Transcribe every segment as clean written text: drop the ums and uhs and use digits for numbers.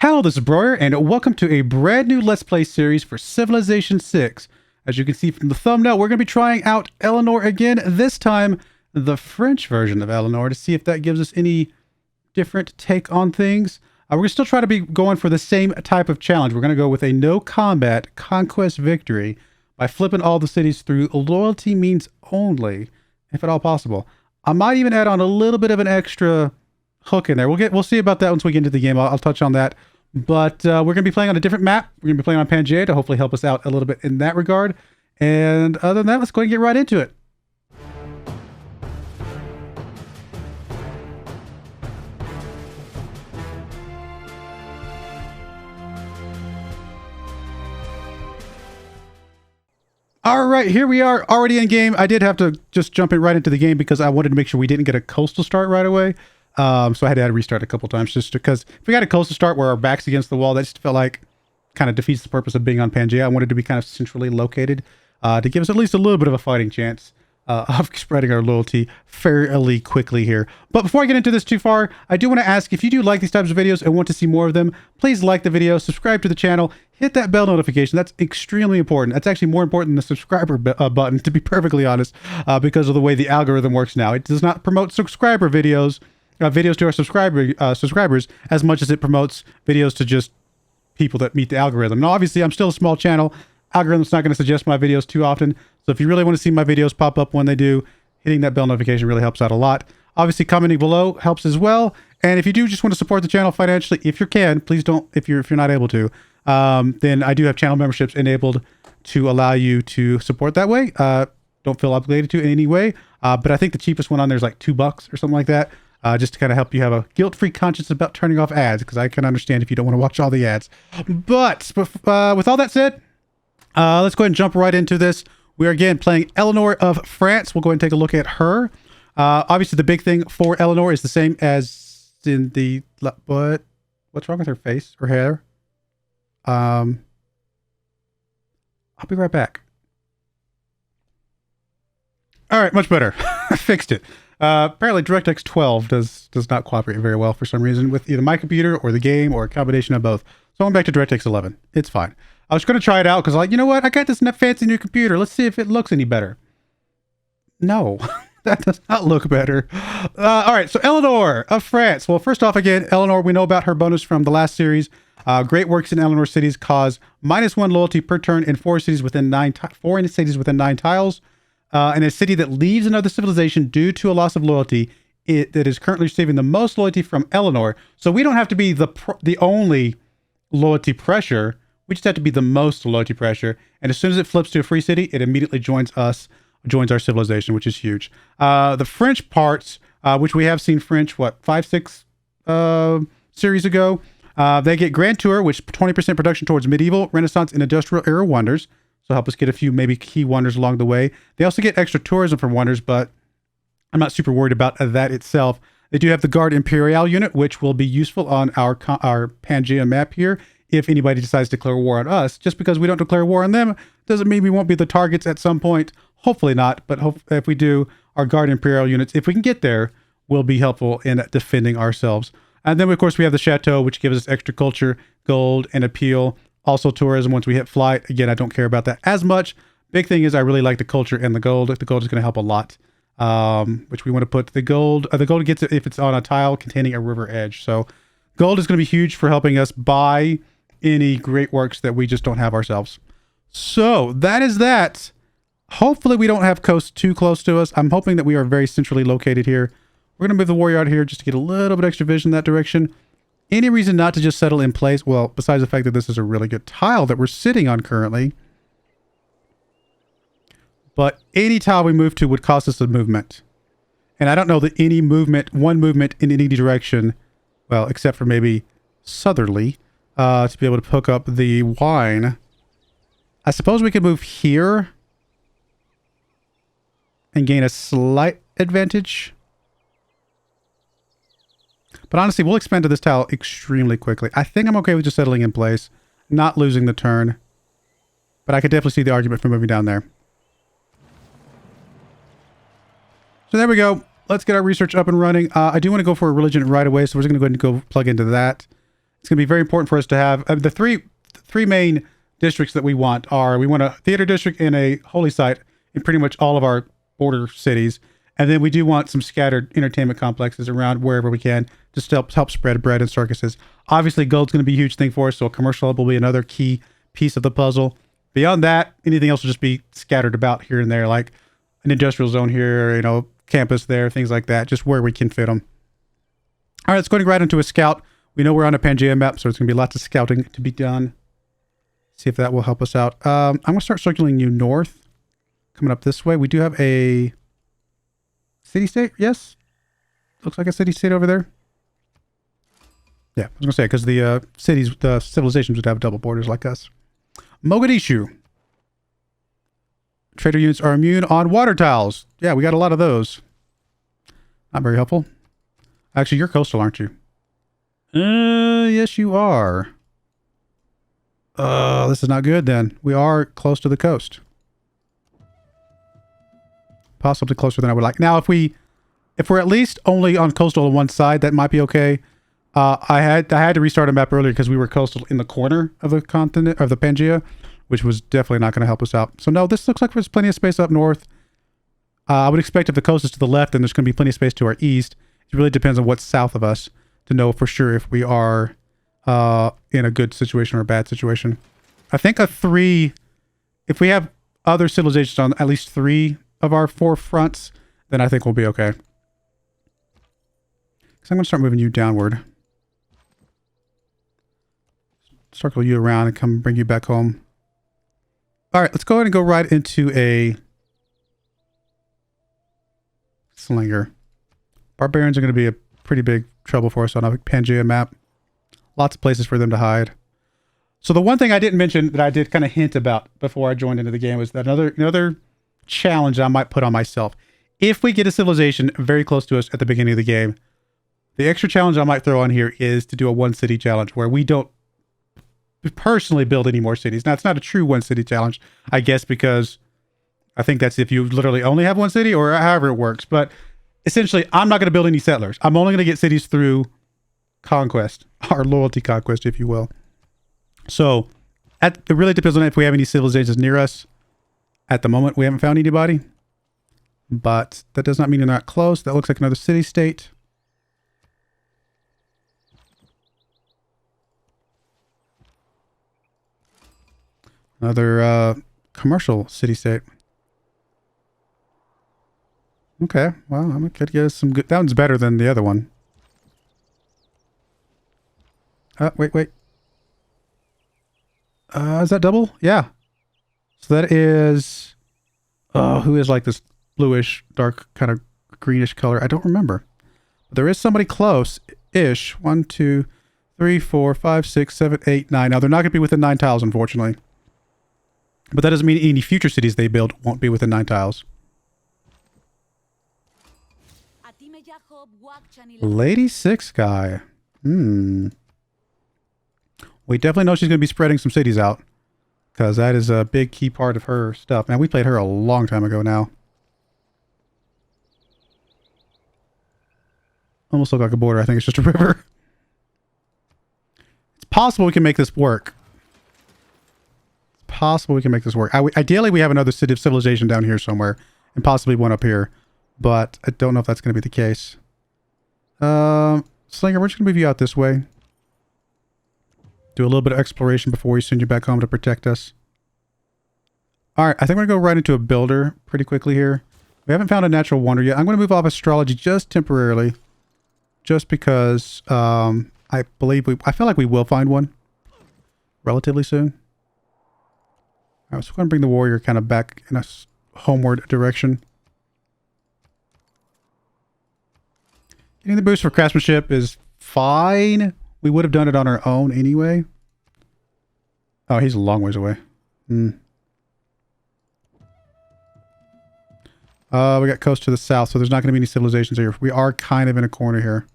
Hello, this is Broyar, and welcome to a brand new Let's Play series for Civilization 6. As you can see from the thumbnail, we're going to be trying out Eleanor again, this time the French version of Eleanor, to see if that gives us any different take on things. We're going to still try to be going for the same type of challenge. We're going to go with a no-combat conquest victory by flipping all the cities through loyalty means only, if at all possible. I might even add on a little bit of an extra hook in there. We'll see about that once we get into the game. I'll touch on that. But we're going to be playing on a different map. We're going to be playing on Pangea to hopefully help us out a little bit in that regard. And other than that, let's go ahead and get right into it. All right, here we are already in game. I did have to just jump in right into the game because I wanted to make sure we didn't get a coastal start right away. So I had to restart a couple times just because if we got a coastal start where our back's against the wall, that just felt like kind of defeats the purpose of being on Pangea. I wanted to be kind of centrally located to give us at least a little bit of a fighting chance of spreading our loyalty fairly quickly here. But before I get into this too far, I do want to ask, if you do like these types of videos and want to see more of them, please like the video, subscribe to the channel, hit that bell notification. That's extremely important. That's actually more important than the subscriber button, to be perfectly honest, because of the way the algorithm works now. It does not promote subscriber videos to our subscribers as much as it promotes videos to just people that meet the algorithm. Now, obviously, I'm still a small channel. Algorithm's not going to suggest my videos too often. So if you really want to see my videos pop up when they do, hitting that bell notification really helps out a lot. Obviously, commenting below helps as well. And if you do just want to support the channel financially, if you can, please don't, if you're not able to, then I do have channel memberships enabled to allow you to support that way. Don't feel obligated to in any way. But I think the cheapest one on there is like $2 or something like that. Just to kind of help you have a guilt-free conscience about turning off ads, because I can understand if you don't want to watch all the ads. But with all that said, let's go ahead and jump right into this. We are again playing Eleanor of France. We'll go ahead and take a look at her. Obviously, the big thing for Eleanor is the same as in the... What's wrong with her face or hair? I'll be right back. All right, much better. I fixed it. Apparently DirectX 12 does not cooperate very well for some reason with either my computer or the game or a combination of both. So I'm back to DirectX 11. It's fine. I was going to try it out because, like, you know what? I got this fancy new computer. Let's see if it looks any better. No, that does not look better. All right, so Eleanor of France. Well, first off, again, Eleanor, we know about her bonus from the last series. Great works in Eleanor cities cause -1 loyalty per turn in 4 cities within 9 tiles. And a city that leaves another civilization due to a loss of loyalty that is currently receiving the most loyalty from Eleanor. So we don't have to be the only loyalty pressure. We just have to be the most loyalty pressure. And as soon as it flips to a free city, it immediately joins our civilization, which is huge. The French parts, which we have seen French, 5-6 series ago, they get Grand Tour, which 20% production towards medieval, Renaissance, and industrial era wonders. So help us get a few maybe key wonders along the way. They also get extra tourism from wonders, but I'm not super worried about that itself. They do have the Guard Imperial unit, which will be useful on our Pangea map here if anybody decides to declare war on us. Just because we don't declare war on them doesn't mean we won't be the targets at some point. Hopefully not, but if we do, our Guard Imperial units, if we can get there, will be helpful in defending ourselves. And then, of course, we have the Chateau, which gives us extra culture, gold, and appeal. Also tourism once we hit flight. Again, I don't care about that as much. Big thing is I really like the culture and the gold. The gold is going to help a lot. Which we want to put the gold. The gold gets it if it's on a tile containing a river edge. So gold is going to be huge for helping us buy any great works that we just don't have ourselves. So that is that. Hopefully we don't have coast too close to us. I'm hoping that we are very centrally located here. We're going to move the warrior out here just to get a little bit extra vision in that direction. Any reason not to just settle in place? Well, besides the fact that this is a really good tile that we're sitting on currently. But any tile we move to would cost us a movement. And I don't know that any one movement in any direction, well, except for maybe southerly, to be able to hook up the wine. I suppose we could move here and gain a slight advantage. But honestly, we'll expand to this tile extremely quickly. I think I'm okay with just settling in place, not losing the turn. But I could definitely see the argument for moving down there. So there we go. Let's get our research up and running. I do want to go for a religion right away, so we're just going to go ahead and go plug into that. It's going to be very important for us to have the three main districts that we want a theater district and a holy site in pretty much all of our border cities. And then we do want some scattered entertainment complexes around wherever we can, just to help spread bread and circuses. Obviously, gold's going to be a huge thing for us, so a commercial hub will be another key piece of the puzzle. Beyond that, anything else will just be scattered about here and there, like an industrial zone here, campus there, things like that, just where we can fit them. All right, let's go right into a scout. We know we're on a Pangea map, so it's going to be lots of scouting to be done. See if that will help us out. I'm going to start circling you north. Coming up this way. We do have a city-state, yes? Looks like a city-state over there. Yeah, I was going to say, because the civilizations would have double borders like us. Mogadishu. Trader units are immune on water tiles. Yeah, we got a lot of those. Not very helpful. Actually, you're coastal, aren't you? Yes, you are. This is not good then. We are close to the coast. Possibly closer than I would like. Now, if we're at least only on coastal on one side, that might be okay. I had to restart a map earlier because we were coastal in the corner of the continent of the Pangea, which was definitely not going to help us out. So no, this looks like there's plenty of space up north. I would expect if the coast is to the left, then there's going to be plenty of space to our east. It really depends on what's south of us to know for sure if we are in a good situation or a bad situation. I think if we have other civilizations on at least 3 of our 4 fronts, then I think we'll be okay. So I'm going to start moving you downward. Circle you around and come bring you back home. All right, let's go ahead and go right into a slinger. Barbarians are going to be a pretty big trouble for us on a Pangea map. Lots of places for them to hide. So the one thing I didn't mention that I did kind of hint about before I joined into the game was that another challenge I might put on myself. If we get a civilization very close to us at the beginning of the game, the extra challenge I might throw on here is to do a one city challenge where we don't personally build any more cities. Now, it's not a true one city challenge, I guess, because I think that's if you literally only have one city or however it works. But essentially, I'm not going to build any settlers. I'm only going to get cities through conquest, our loyalty conquest, if you will. So it really depends on if we have any civilizations near us. At the moment, we haven't found anybody, but that does not mean they're not close. That looks like another city-state. Another commercial city-state. Okay, well, I'm going to get us some good... That one's better than the other one. Wait. Is that double? Yeah. So that is... who is like this bluish, dark, kind of greenish color? I don't remember. But there is somebody close-ish. 1, 2, 3, 4, 5, 6, 7, 8, 9. Now, they're not going to be within 9 tiles, unfortunately. But that doesn't mean any future cities they build won't be within 9 tiles. Lady 6 guy. We definitely know she's going to be spreading some cities out. Because that is a big key part of her stuff. Man, we played her a long time ago now. Almost look like a border. I think it's just a river. It's possible we can make this work. Ideally, we have another city of civilization down here somewhere. And possibly one up here. But I don't know if that's going to be the case. Slinger, we're just going to move you out this way. Do a little bit of exploration before we send you back home to protect us. Alright, I think we're going to go right into a builder pretty quickly here. We haven't found a natural wonder yet. I'm going to move off astrology just temporarily. Just because I feel like we will find one relatively soon. Alright, so we're going to bring the warrior kind of back in a homeward direction. Getting the boost for craftsmanship is fine. We would have done it on our own anyway. Oh, he's a long ways away. We got coast to the south, so there's not going to be any civilizations here. We are kind of in a corner here.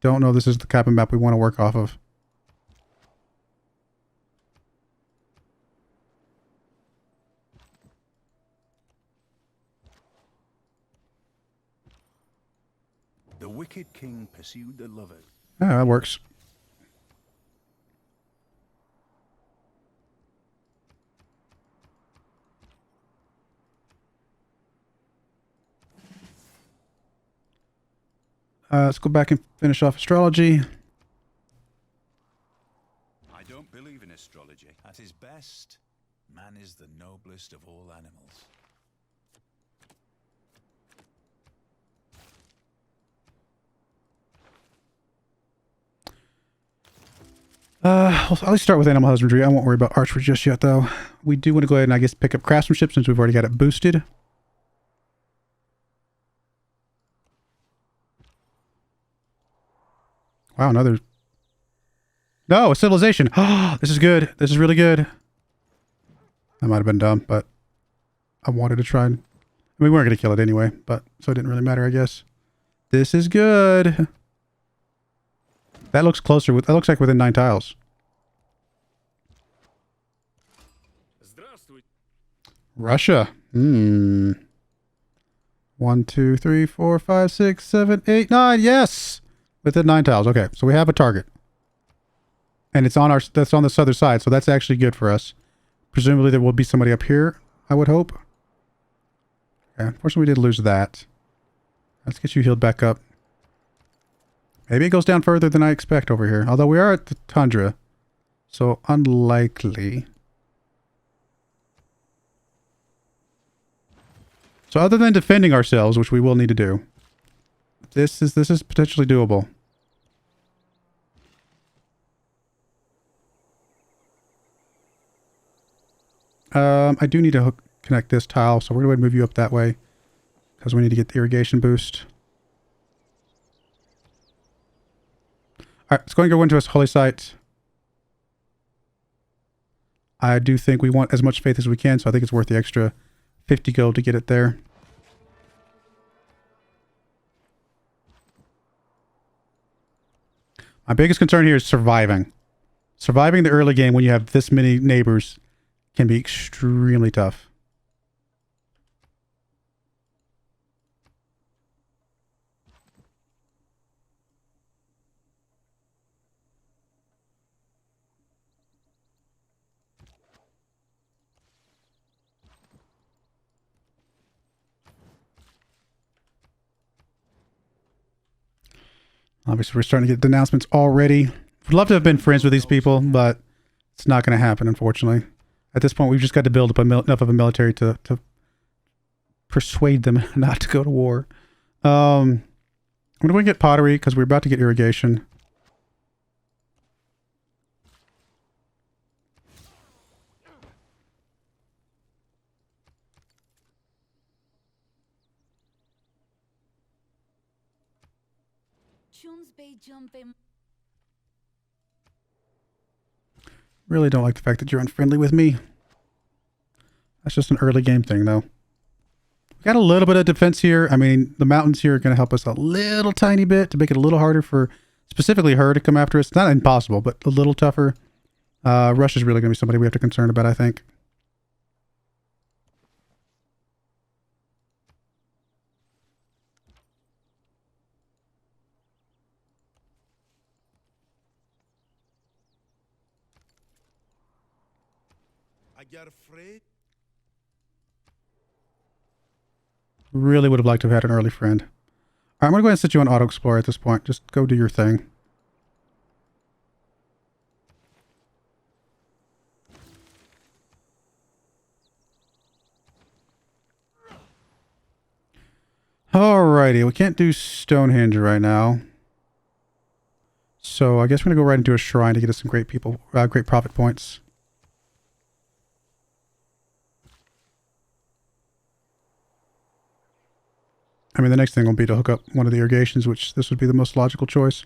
Don't know this is the type of map we want to work off of. wicked king pursued the lovers. Yeah, that works. Let's go back and finish off astrology. I don't believe in astrology. At his best, man is the noblest of all animals. I'll at least start with animal husbandry. I won't worry about archery just yet, though. We do want to go ahead and, I guess, pick up craftsmanship since we've already got it boosted. Wow, another... No, a civilization. Oh, this is good. This is really good. That might have been dumb, but I wanted to try and... we weren't going to kill it anyway, but so it didn't really matter, I guess. This is good. That looks closer. That looks like within 9 tiles. Russia. 1, 2, 3, 4, 5, 6, 7, 8, 9. Yes! Within 9 tiles. Okay, so we have a target. And it's on our... that's on the southern side, so that's actually good for us. Presumably there will be somebody up here, I would hope. Okay, unfortunately we did lose that. Let's get you healed back up. Maybe it goes down further than I expect over here. Although we are at the tundra. So unlikely. So other than defending ourselves, which we will need to do, this is potentially doable. I do need to connect this tile, so we're going to move you up that way because we need to get the irrigation boost. All right, let's go and go into this holy site. I do think we want as much faith as we can, so I think it's worth the extra 50 gold to get it there. My biggest concern here is surviving. Surviving the early game when you have this many neighbors can be extremely tough. Obviously, we're starting to get denouncements already. Would love to have been friends with these people, but it's not going to happen, unfortunately. At this point, we've just got to build up enough of a military to persuade them not to go to war. I'm going to get pottery because we're about to get irrigation. Really don't like the fact that you're unfriendly with me. That's just an early game thing, though. We got a little bit of defense here. I mean, the mountains here are going to help us a little tiny bit to make it a little harder for specifically her to come after us. It's not impossible, but a little tougher. Russia's really going to be somebody we have to concern about, I think. Really would have liked to have had an early friend. All right, I'm going to go ahead and set you on Auto Explorer at this point. Just go do your thing. Alrighty, we can't do Stonehenge right now. So I guess we're going to go right into a shrine to get us some great great profit points. I mean, the next thing will be to hook up one of the irrigations, which this would be the most logical choice.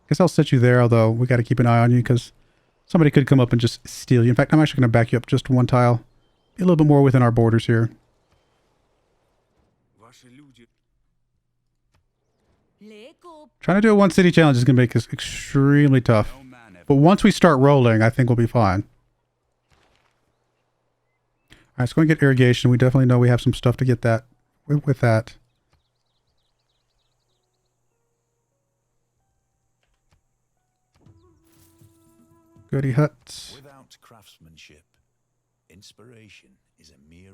Guess I'll set you there, although we got to keep an eye on you because somebody could come up and just steal you. In fact, I'm actually going to back you up just one tile. Be a little bit more within our borders here. Trying to do a one city challenge is going to make this extremely tough. But once we start rolling, I think we'll be fine. Alright, so going to get irrigation. We definitely know we have some stuff to get that with that. Goody huts. Without craftsmanship, inspiration is a mere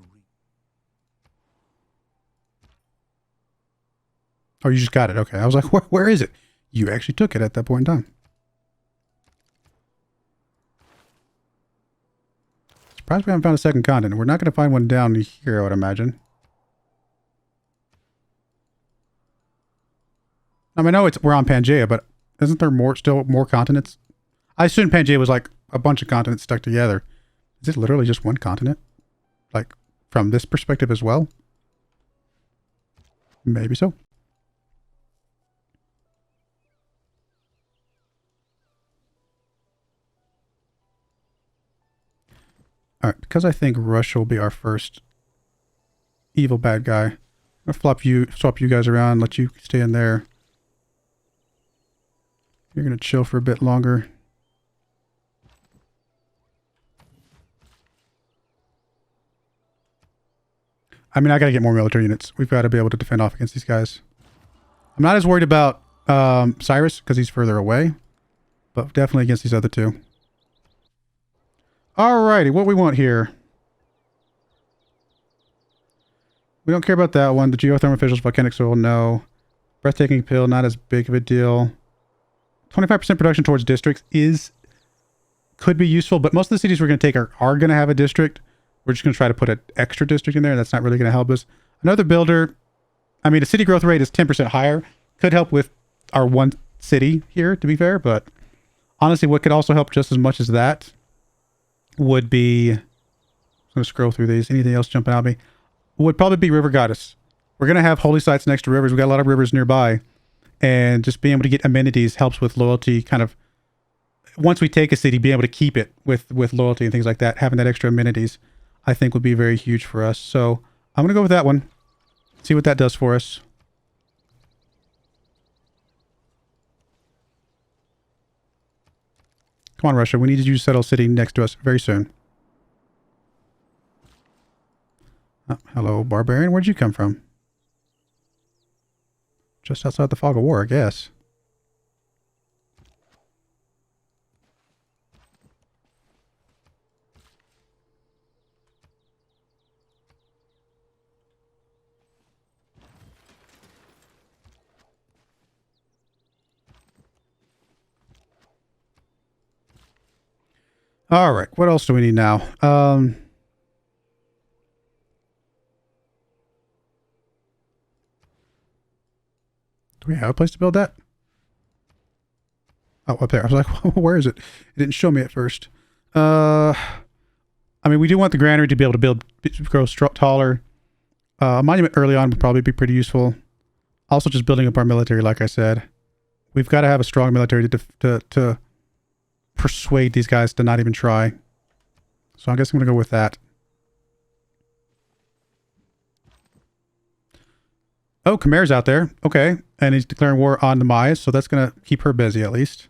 Oh, you just got it. Okay. I was like, where is it? You actually took it at that point in time. Surprised we haven't found a second continent. We're not going to find one down here, I would imagine. I mean, I know we're on Pangea, but isn't there still more continents? I assume Pangea was like a bunch of continents stuck together. Is it literally just one continent? Like, from this perspective as well? Maybe so. Alright, because I think Russia will be our first evil bad guy, I'm gonna swap you guys around, let you stay in there. You're gonna chill for a bit longer. I mean, I gotta get more military units. We've got to be able to defend off against these guys. I'm not as worried about Cyrus, because he's further away. But definitely against these other two. Alrighty, what we want here. We don't care about that one. The geothermal officials, volcanic soil, no. Breathtaking pill, not as big of a deal. 25% production towards districts could be useful, but most of the cities we're going to take are going to have a district. We're just going to try to put an extra district in there, and that's not really going to help us. Another builder, I mean, the city growth rate is 10% higher. Could help with our one city here, to be fair, but honestly, what could also help just as much as that would be... I'm going to scroll through these. Anything else jumping out at me? Would probably be River Goddess. We're going to have holy sites next to rivers. We've got a lot of rivers nearby, and just being able to get amenities helps with loyalty, kind of... Once we take a city, being able to keep it with loyalty and things like that, having that extra amenities, I think would be very huge for us. So I'm going to go with that one. See what that does for us. Come on, Russia. We need you to settle a city next to us very soon. Oh, hello, barbarian. Where'd you come from? Just outside the fog of war, I guess. All right. What else do we need now? Do we have a place to build that? Oh, up there. I was like, where is it? It didn't show me at first. I mean, we do want the granary to be able to grow taller. A monument early on would probably be pretty useful. Also, just building up our military, like I said. We've got to have a strong military to persuade these guys to not even try. So I guess I'm going to go with that. Oh, Khmer's out there. Okay. And he's declaring war on the Mayas, so that's going to keep her busy at least.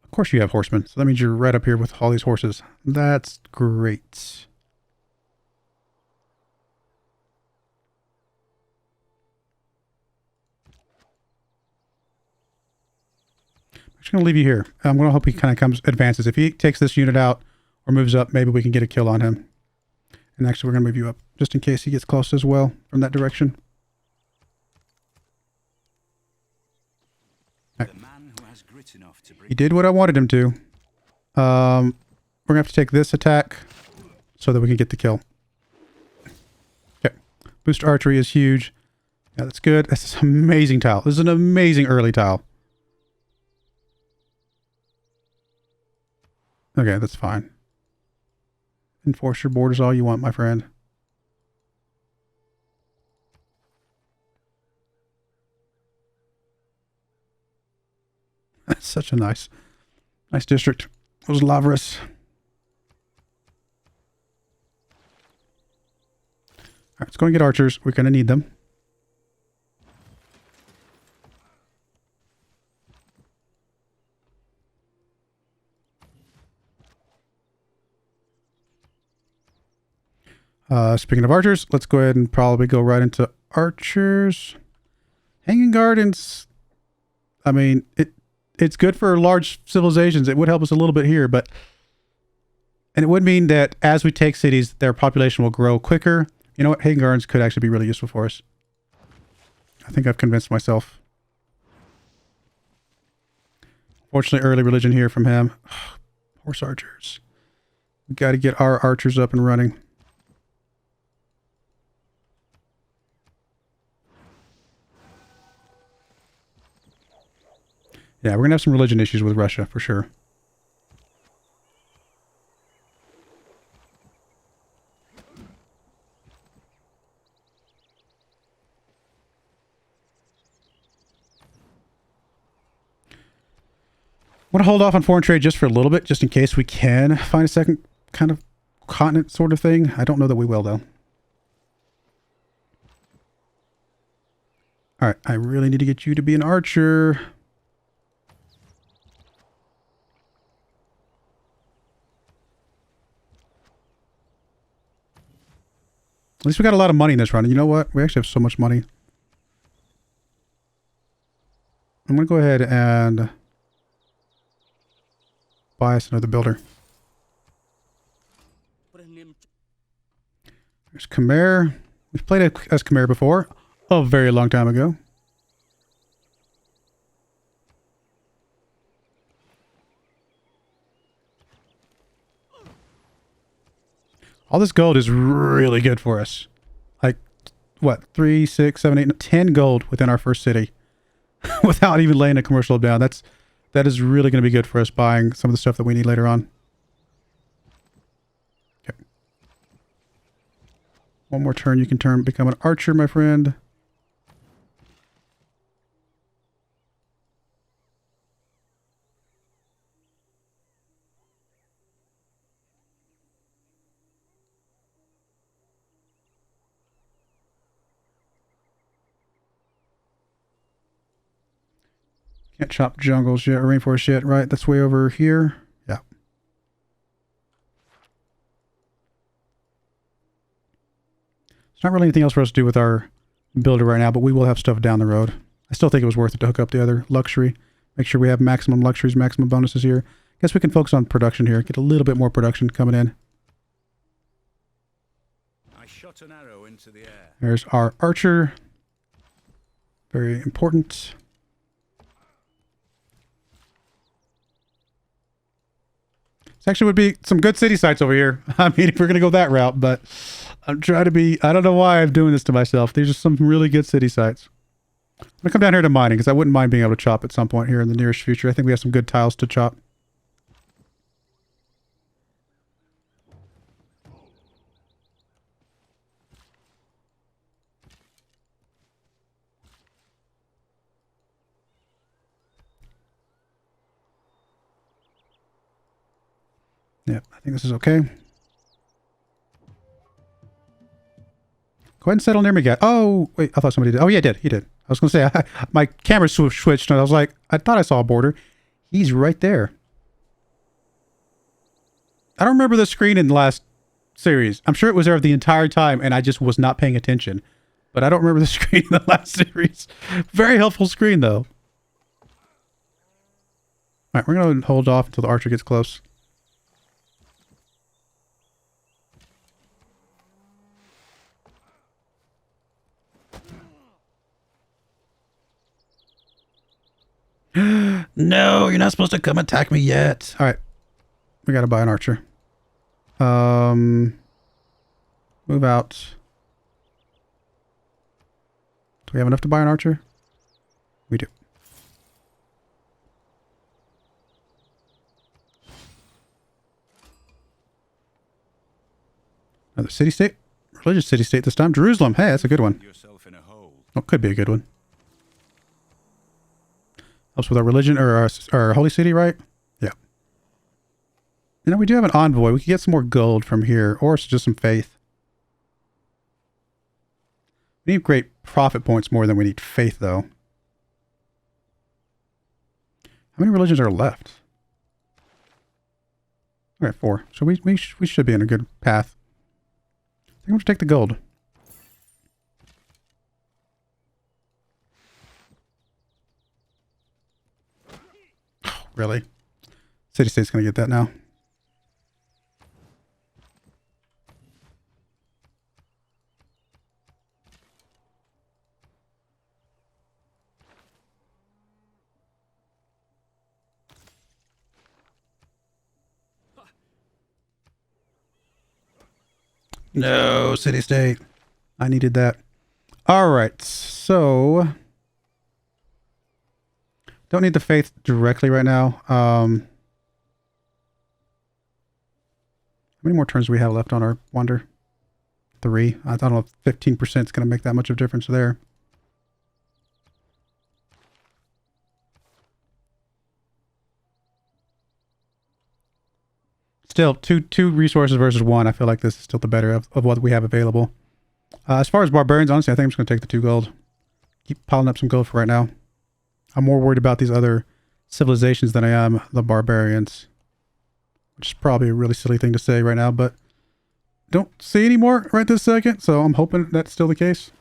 Of course you have horsemen, so that means you're right up here with all these horses. That's great. I'm just going to leave you here. I'm going to hope he kind of advances. If he takes this unit out or moves up, maybe we can get a kill on him. And actually, we're going to move you up just in case he gets close as well from that direction. Right. He did what I wanted him to. We're going to have to take this attack so that we can get the kill. Okay. Boost archery is huge. Yeah, that's good. That's an amazing tile. This is an amazing early tile. Okay, that's fine. Enforce your borders all you want, my friend. That's such a nice district. Those Lavras. Alright, let's go and get archers. We're going to need them. Speaking of archers, let's go ahead and probably go right into archers. Hanging Gardens, I mean, it's good for large civilizations. It would help us a little bit here, but... And it would mean that as we take cities, their population will grow quicker. You know what? Hanging Gardens could actually be really useful for us. I think I've convinced myself. Fortunately, early religion here from him. Horse archers. We got to get our archers up and running. Yeah, we're going to have some religion issues with Russia, for sure. I want to hold off on foreign trade just for a little bit, just in case we can find a second kind of continent sort of thing. I don't know that we will, though. All right, I really need to get you to be an archer. At least we got a lot of money in this run. And you know what? We actually have so much money. I'm going to go ahead and buy us another builder. There's Khmer. We've played as Khmer before. A very long time ago. All this gold is really good for us. Like, what? 3, 6, 7, 8, 10 gold within our first city. Without even laying a commercial down. That is really going to be good for us buying some of the stuff that we need later on. Okay. One more turn, you can become an archer, my friend. Can't chop jungles yet, or rainforest yet, right? That's way over here. Yeah. There's not really anything else for us to do with our builder right now, but we will have stuff down the road. I still think it was worth it to hook up the other luxury. Make sure we have maximum luxuries, maximum bonuses here. Guess we can focus on production here. Get a little bit more production coming in. I shot an arrow into the air. There's our archer. Very important. This actually would be some good city sites over here. I mean, if we're going to go that route, but I'm trying to be... I don't know why I'm doing this to myself. These are some really good city sites. I'm going to come down here to mining, because I wouldn't mind being able to chop at some point here in the nearest future. I think we have some good tiles to chop. Yep, I think this is okay. Go ahead and settle near me, guy. Oh, wait, I thought somebody did. Oh, yeah, he did. He did. I was going to say, my camera switched, and I was like, I thought I saw a border. He's right there. I don't remember the screen in the last series. I'm sure it was there the entire time, and I just was not paying attention. But I don't remember the screen in the last series. Very helpful screen, though. All right, we're going to hold off until the archer gets close. No, you're not supposed to come attack me yet. All right. We got to buy an archer. Move out. Do we have enough to buy an archer? We do. Another city-state? Religious city-state this time. Jerusalem. Hey, that's a good one. Yourself in a hole. Oh, could be a good one. Helps with our religion, or our holy city, right? Yeah. You know, we do have an envoy. We could get some more gold from here, or it's just some faith. We need great profit points more than we need faith, though. How many religions are left? All right, 4. So we should be in a good path. I'm going to take the gold. Really? City-state's going to get that now. No, city-state. I needed that. All right, so don't need the faith directly right now. How many more turns do we have left on our wonder? 3. I don't know if 15% is going to make that much of a difference there. Still, two resources versus 1. I feel like this is still the better of what we have available. As far as barbarians, honestly, I think I'm just going to take the 2 gold. Keep piling up some gold for right now. I'm more worried about these other civilizations than I am the barbarians. Which is probably a really silly thing to say right now, but don't see any more right this second, so I'm hoping that's still the case.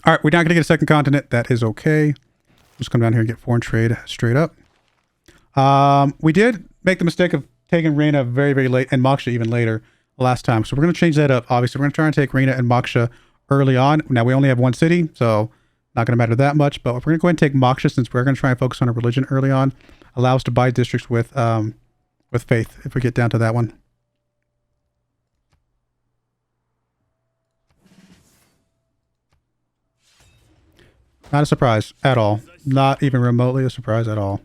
Alright, we're not going to get a second continent. That is okay. Just come down here and get foreign trade straight up. We did make the mistake of taking Reina very, very late, and Moksha even later last time. So we're going to change that up. Obviously, we're going to try and take Reina and Moksha early on. Now, we only have 1 city, so not going to matter that much. But we're going to go ahead and take Moksha, since we're going to try and focus on a religion early on. Allow us to buy districts with faith, if we get down to that one. Not a surprise at all. Not even remotely a surprise at all.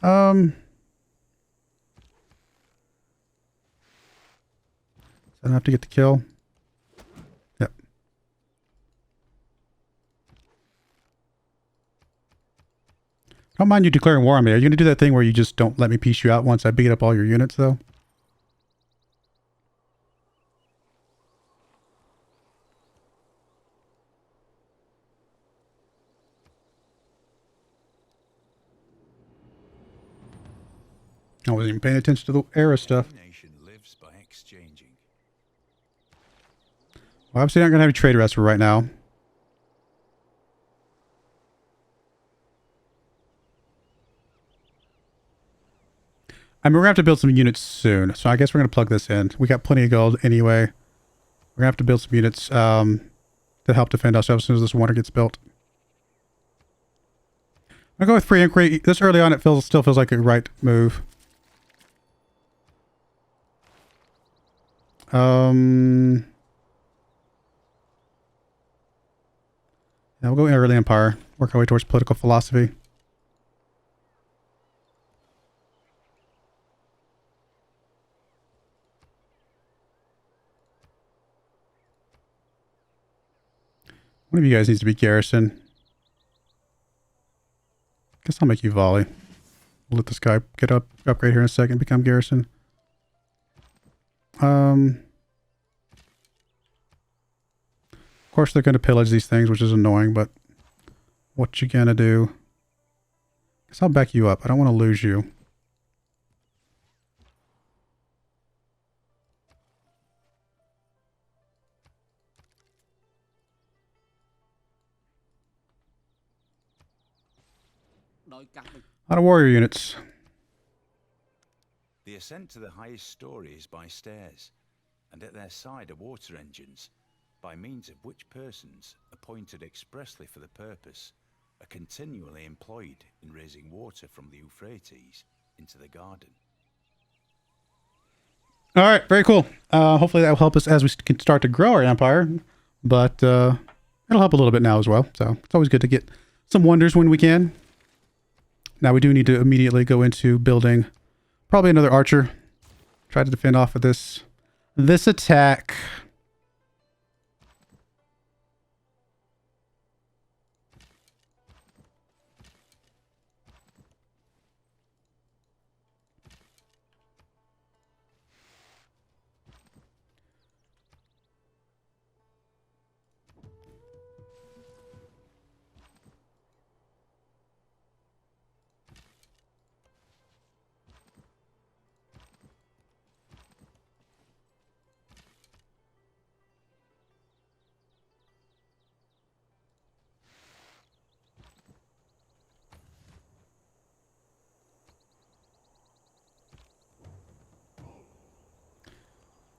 I don't have to get the kill. Yep. I don't mind you declaring war on me. Are you going to do that thing where you just don't let me piece you out once I beat up all your units, though? I wasn't even paying attention to the era stuff. Domination lives by exchanging. Well, obviously not going to have any trade arrests for right now. I mean, we're going to have to build some units soon, so I guess we're going to plug this in. We got plenty of gold anyway. We're going to have to build some units to help defend ourselves as soon as this wonder gets built. I'm going to go with free inquiry. This early on, it still feels like a right move. Yeah, we'll go early empire. Work our way towards political philosophy. One of you guys needs to be garrison. Guess I'll make you volley. We'll let this guy get upgrade here in a second, become garrison. Of course they're going to pillage these things, which is annoying, but what you gonna do? Guess I'll back you up. I don't want to lose you. A lot of warrior units. The ascent to the highest story is by stairs, and at their side are water engines, by means of which persons, appointed expressly for the purpose, are continually employed in raising water from the Euphrates into the garden. All right, very cool. Hopefully that will help us as we can start to grow our empire, but it'll help a little bit now as well. So it's always good to get some wonders when we can. Now we do need to immediately go into building probably another archer. Try to defend off of this attack.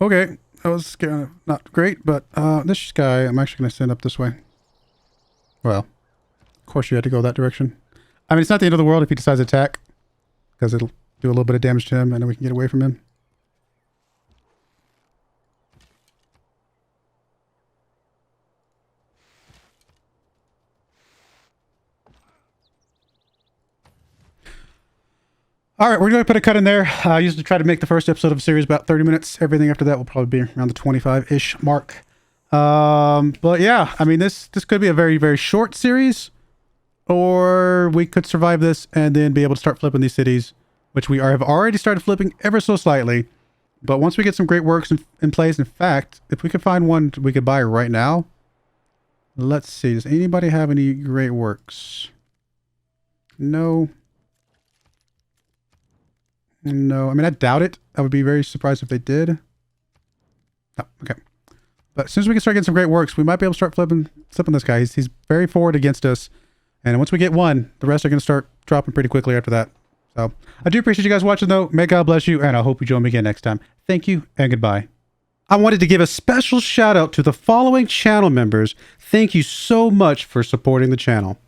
Okay, that was kind of not great, but this guy I'm actually going to send up this way. Well, of course you had to go that direction. I mean, it's not the end of the world if he decides to attack, because it'll do a little bit of damage to him, and then we can get away from him. All right, we're going to put a cut in there. I used to try to make the first episode of the series about 30 minutes. Everything after that will probably be around the 25-ish mark. But yeah, I mean, this could be a very, very short series, or we could survive this and then be able to start flipping these cities, which we have already started flipping ever so slightly. But once we get some great works in place, in fact, if we could find one we could buy right now, let's see. Does anybody have any great works? No. No, I mean, I doubt it. I would be very surprised if they did. Oh, okay. But as soon as we can start getting some great works, we might be able to start flipping this guy. He's very forward against us. And once we get one, the rest are going to start dropping pretty quickly after that. So I do appreciate you guys watching, though. May God bless you, and I hope you join me again next time. Thank you, and goodbye. I wanted to give a special shout out to the following channel members. Thank you so much for supporting the channel.